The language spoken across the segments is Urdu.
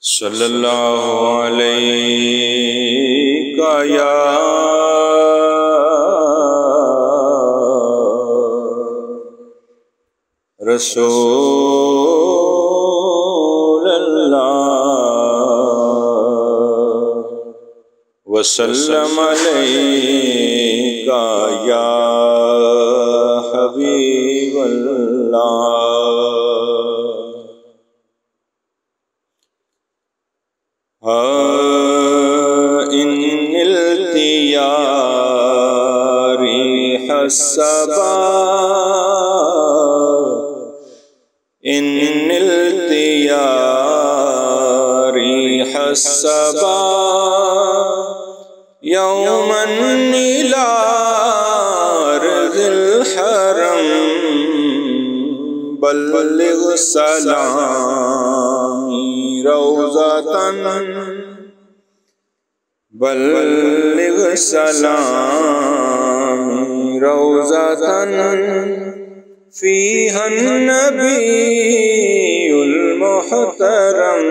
صلی اللہ علیہ یا رسول اللہ وسلم علیہ یا حبیب اللہ إن التيا ريح الصبا إن التيا ريح الصبا يوما إلى أرض الحرم بلغ سلامي روضة بلغ سلامي روضة فيها النبي المحترم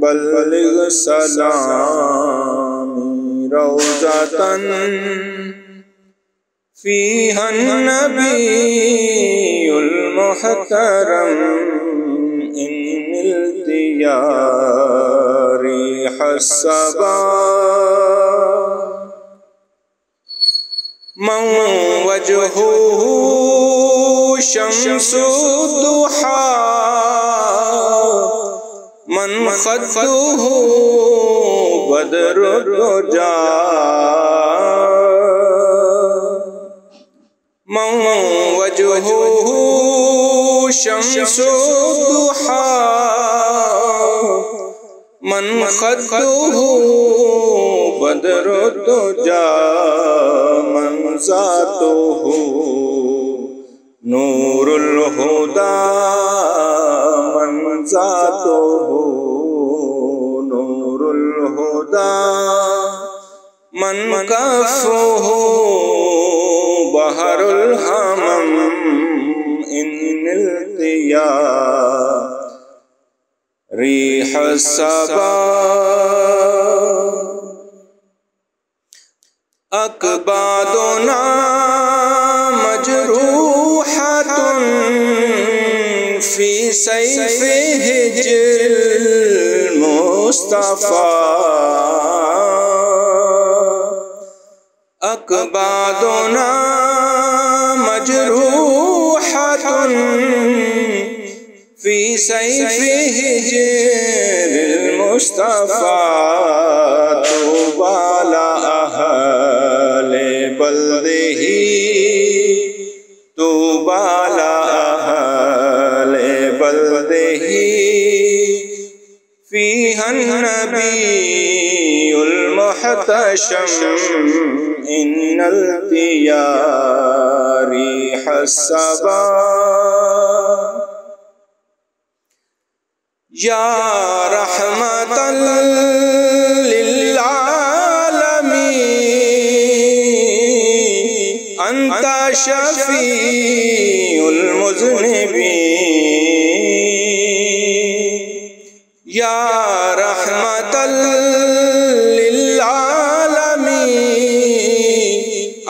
بلغ سلامي روضة فيها النبي المحترم إن التيا ريح الصبا من وجهه شمس الضحى من خده بدر الدجى من وجهه شمس الضحى من خده بدر الدجى من ذاته نور الهدى من ذاته نور الهدى من كفه بحر الهمم إن التيا ريح الصبا أكبادنا مجروحة في سيف هجر المصطفى أكبادنا مجروحة في سيف هجر المصطفى طوبى لأهل بلده طوبى لأهل بلده فيها النبي المحتشم إن التيا ريح الصبا يا رحمة للعالمين أنت شفيع المذنبين يا رحمة للعالمين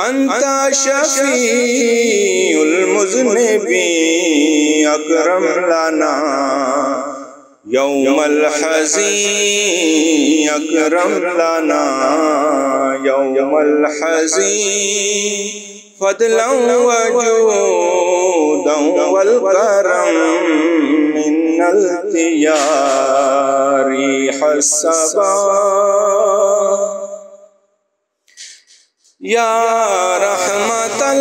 أنت شفيع المذنبين أكرم لنا يوم الحزين أكرم لنا يوم الحزين فضلا وجودا والكرم من التيا ريح الصبا يا رحمة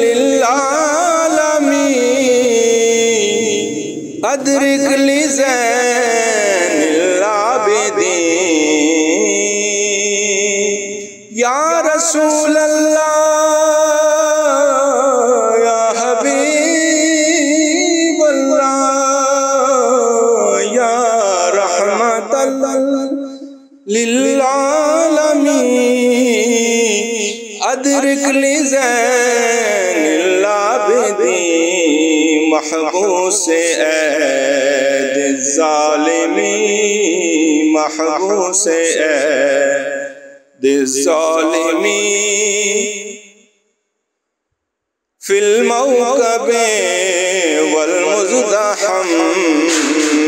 للعالمين أدرك لزين العابدين يا رسول الله يا حبيب الله يا رحمة للعالمين أدرك لزين العابدين محبوس عید الظالم مولی محبوس عید الظالمین فی الموکب والمزدحم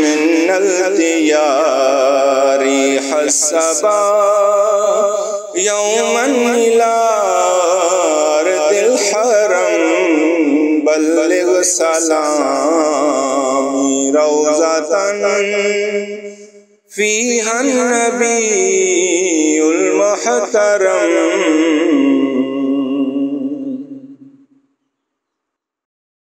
من الدیار حسبا یوما الى ارض الحرم بلغ سلامی روضۃ فیہا النبی المحترم